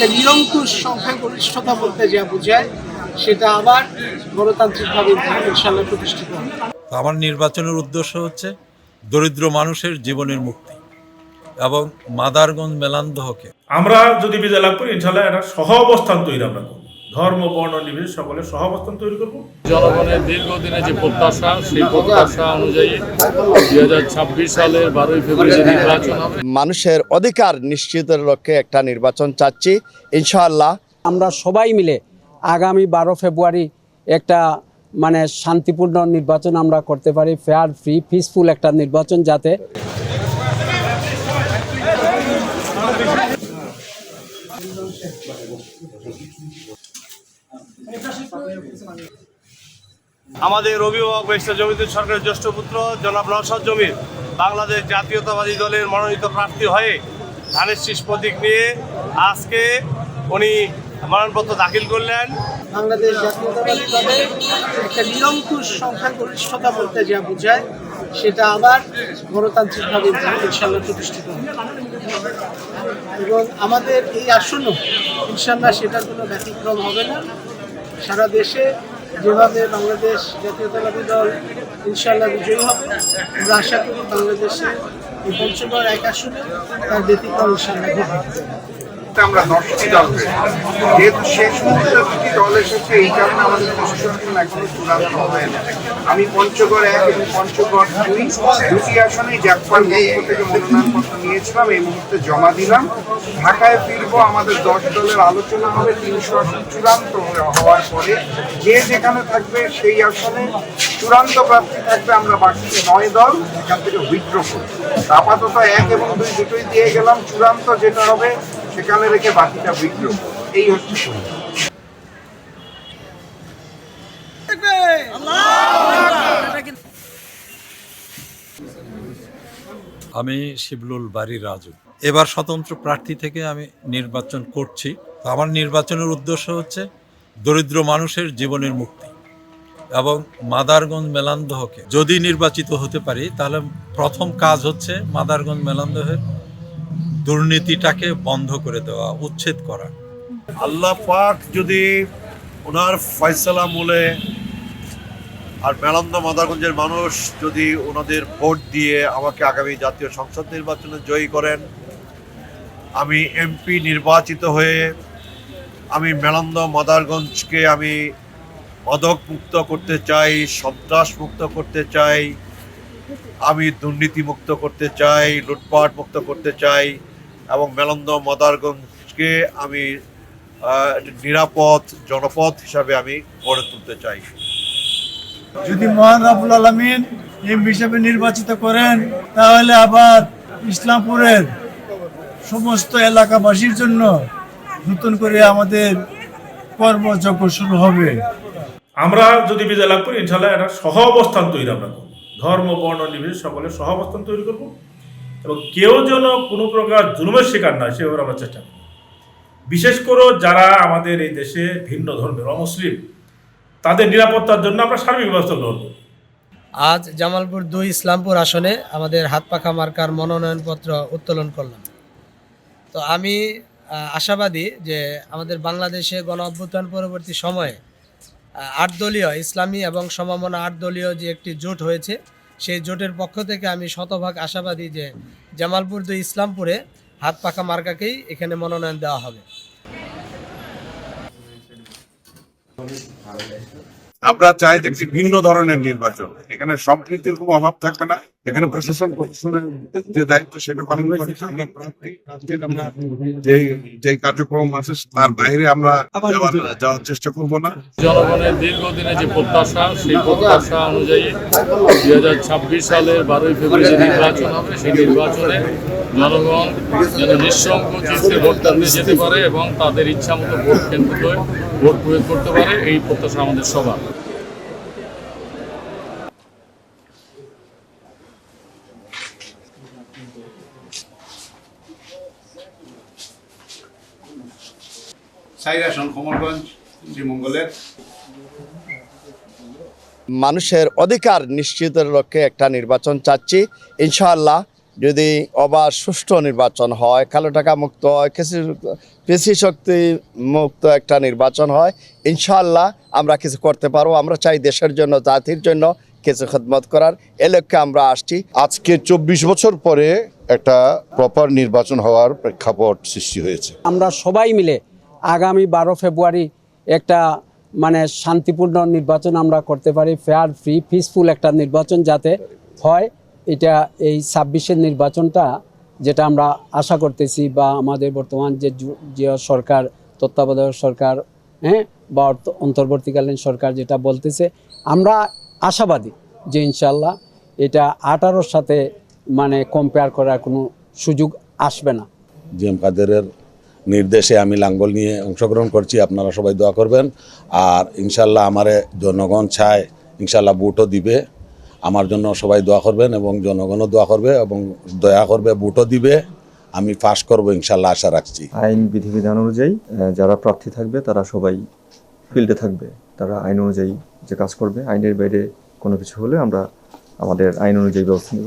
একটা নিরঙ্কুশ সংখ্যাগরিষ্ঠতা বলতে যা বোঝায় সেটা আবার গণতান্ত্রিকভাবে ইনশাআল্লাহ প্রতিষ্ঠিত হবে। আমার নির্বাচনের উদ্দেশ্য হচ্ছে দরিদ্র মানুষের জীবনের মুক্তি এবং মাদারগঞ্জ মেলান্দহকে আমরা যদি বিজয় লাভ করি ইনশাআল্লাহ একটা সহ অবস্থান তৈরি আমরা করব, ধর্ম বর্ণ নির্বিশেষে সকলের সহ অবস্থান তৈরি করব। জনগণের দীর্ঘদিনের যে প্রত্যাশা, সেই প্রত্যাশা অনুযায়ী 2026 সালের 12ই ফেব্রুয়ারি নির্বাচন হবে। মানুষের অধিকার নিশ্চিতের লক্ষ্যে একটা নির্বাচন চাচ্ছি ইনশাআল্লাহ। আমরা সবাই মিলে আগামী 12 ফেব্রুয়ারি একটা শান্তিপূর্ণ নির্বাচন আমরা করতে পারি, ফেয়ার ফ্রি পিসফুল একটা নির্বাচন যাতে আমাদের অভিভাবক ব্যারিস্টার জমিউদ্দিন সরকারের জ্যেষ্ঠ পুত্র জনাব নওশাদ জমির বাংলাদেশ জাতীয়তাবাদী দলের মনোনীত প্রার্থী হয়ে ধানের শীষ প্রতীক নিয়ে আজকে উনি মনোনয়নপত্র দাখিল করলেন। বাংলাদেশ জাতীয়তাবাদী দলের একটা নিরঙ্কুশ সংখ্যাগরিষ্ঠতা বলতে যা বোঝায় সেটা আবার গণতান্ত্রিকভাবে ইনশাআল্লাহ প্রতিষ্ঠিত হবে এবং আমাদের এই আসনও ইনশাআল্লাহ সেটার কোনো ব্যতিক্রম হবে না। সারা দেশে যেভাবে বাংলাদেশ জাতীয়তাবাদী দল ইনশাআল্লাহ বিজয়ী হবে, আমরা আশা করি বাংলাদেশে এই পঞ্চগড় এক আসনে তার ব্যতিক্রম ইনশাআল্লাহ ঘটবে। আমরা 10টি দল যেহেতু শেষ মুহূর্তে 2টি দল এসেছে, এই কারণে আমাদের প্রশাসন এখনো চূড়ান্ত হয় না। আমি পঞ্চগড় 1 এবং পঞ্চগড় 2 দুটি আসনেই জাকপাল পক্ষ থেকে মনোনয়নপত্র নিয়েছিলাম, এই মুহূর্তে জমা দিলাম। ঢাকায় ফিরবো, আমাদের 10 দলের আলোচনা হবে 300 আসন চূড়ান্ত হওয়ার পরে যে যেখানে থাকবে সেই আসনে চূড়ান্ত প্রার্থী থাকবে। আমরা বাকি 9 দল এখান থেকে উইথড্র করব। আপাতত 1 এবং 2 দুটোই দিয়ে গেলাম, চূড়ান্ত যেটা হবে সেখানে রেখে বাকিটা উইথড্র। এই হচ্ছে আমি শিবলুল বাড়ি রাজু। এবার স্বতন্ত্র প্রার্থী থেকে আমি নির্বাচন করছি। আমার নির্বাচনের উদ্দেশ্য হচ্ছে দরিদ্র মানুষের জীবনের মুক্তি এবং মাদারগঞ্জ মেলান্দহকে যদি নির্বাচিত হতে পারি তাহলে প্রথম কাজ হচ্ছে মাদারগঞ্জ মেলান্দহের দুর্নীতিটাকে বন্ধ করে দেওয়া, উচ্ছেদ করা। আল্লাহ পাক যদি ওনার ফয়সালা মূলে আর মেলান্দহ মাদারগঞ্জের মানুষ যদি ওনাদের ভোট দিয়ে আমাকে আগামী জাতীয় সংসদ নির্বাচনে জয়ী করেন, আমি এমপি নির্বাচিত হয়ে আমি মেলান্দহ মাদারগঞ্জকে আমি মাদক মুক্ত করতে চাই, সন্ত্রাস মুক্ত করতে চাই, আমি দুর্নীতি মুক্ত করতে চাই, লুটপাট মুক্ত করতে চাই এবং মেলান্দহ মাদারগঞ্জকে আমি নিরাপদ জনপদ হিসাবে আমি গড়ে তুলতে চাই। যদি মহান রব্বুল আলামিন এমপি হিসেবে নির্বাচিত করেন তাহলে আবার ইসলামপুরের সমস্ত এলাকাবাসীর জন্য নতুন করে আমাদের কর্মযজ্ঞ শুরু হবে। আমরা যদি বিজয় লাভ করি ইনশাআল্লাহ একটা সহ অবস্থান তৈরি আমরা করব, ধর্ম বর্ণ নির্বিশেষে সকলের সহ অবস্থান তৈরি করব এবং কেউ যেন কোনো প্রকার জুলুমের শিকার না সেভাবে আমরা চেষ্টা করব। বিশেষ করে যারা আমাদের এই দেশে ভিন্ন ধর্মের অমুসলিম তাদের নিরাপত্তার জন্য আমরা সার্বিক ব্যবস্থা গ্রহণ করব। আজ জামালপুর 2 ইসলামপুর আসনে আমাদের হাত পাখা মার্কার মনোনয়নপত্র উত্তোলন করলাম। তো আমি আশাবাদী যে আমাদের বাংলাদেশে গণ অভ্যুত্থান পরবর্তী সময়ে 8 দলীয় ইসলামী এবং সমমনা 8 দলীয় যে একটি জোট হয়েছে, সেই জোটের পক্ষ থেকে আমি শতভাগ আশাবাদী যে জামালপুর 2 ইসলামপুরে হাত পাখা মার্কাকেই এখানে মনোনয়ন দেওয়া হবে। আমরা চাই দেখছি ভিন্ন ধরনের নির্বাচন, এখানে সম্প্রীতির কোনো অভাব থাকবে না। এখানে প্রশাসনের যে দায়িত্ব সেটা পালন করে আমরা যে কার্যক্রম আছে তার বাইরে আমরা যাওয়ার চেষ্টা করবো না। জনগণের দীর্ঘদিনের যে প্রত্যাশা, সেই প্রত্যাশা অনুযায়ী 2026 সালের 12ই ফেব্রুয়ারি নির্বাচন হবে। সেই নির্বাচনে জনগণ যেন নিঃসংকোচে ভোট দিতে যেতে পারে এবং তাদের ইচ্ছা মতো ভোট কেন্দ্রে ভোট প্রয়োগ করতে পারে, এই প্রত্যাশা আমাদের সবার। মানুষের অধিকার নিশ্চিতের লক্ষ্যে একটা নির্বাচন চাচ্ছি ইনশাআল্লাহ। যদি অবাধ সুষ্ঠু নির্বাচন হয়, কালো টাকা মুক্ত হয়, পেশি শক্তি মুক্ত একটা নির্বাচন হয়, ইনশাআল্লাহ আমরা কিছু করতে পারবো। আমরা চাই দেশের জন্য, জাতির জন্য কিছু খেদমত করার, এ লক্ষ্যে আমরা আসছি। আজকে 24 বছর পরে একটা প্রপার নির্বাচন হওয়ার প্রেক্ষাপট সৃষ্টি হয়েছে। আমরা সবাই মিলে আগামী 12 ফেব্রুয়ারি একটা মানে শান্তিপূর্ণ নির্বাচন আমরা করতে পারি, ফেয়ার ফ্রি পিসফুল একটা নির্বাচন যাতে হয়। এটা এই 26-এর নির্বাচনটা যেটা আমরা আশা করতেছি, বা আমাদের বর্তমান যে সরকার, তত্ত্বাবধায়ক সরকার, বা অন্তর্বর্তীকালীন সরকার যেটা বলতেছে, আমরা আশাবাদী যে ইনশাল্লাহ এটা 18-র সাথে মানে কম্পেয়ার করার কোনো সুযোগ আসবে না। জিএম কাদেরের নির্দেশে আমি লাঙ্গল নিয়ে অংশগ্রহণ করছি, আপনারা সবাই দোয়া করবেন। আর ইনশাল্লাহ আমারে জনগণ চায়, ইনশাল্লাহ ভোটও দিবে, আমার জন্য সবাই দোয়া করবেন এবং জনগণও দোয়া করবে এবং দয়া করবে, ভোটও দিবে, আমি পাস করবো ইনশাল্লাহ, আশা রাখছি। আইন বিধিবিধান অনুযায়ী যারা প্রার্থী থাকবে তারা সবাই ফিল্ডে থাকবে, তারা আইন অনুযায়ী যে কাজ করবে। আইনের বাইরে কোনো কিছু হলে আমরা আমাদের আইন অনুযায়ী ব্যবস্থা নেব।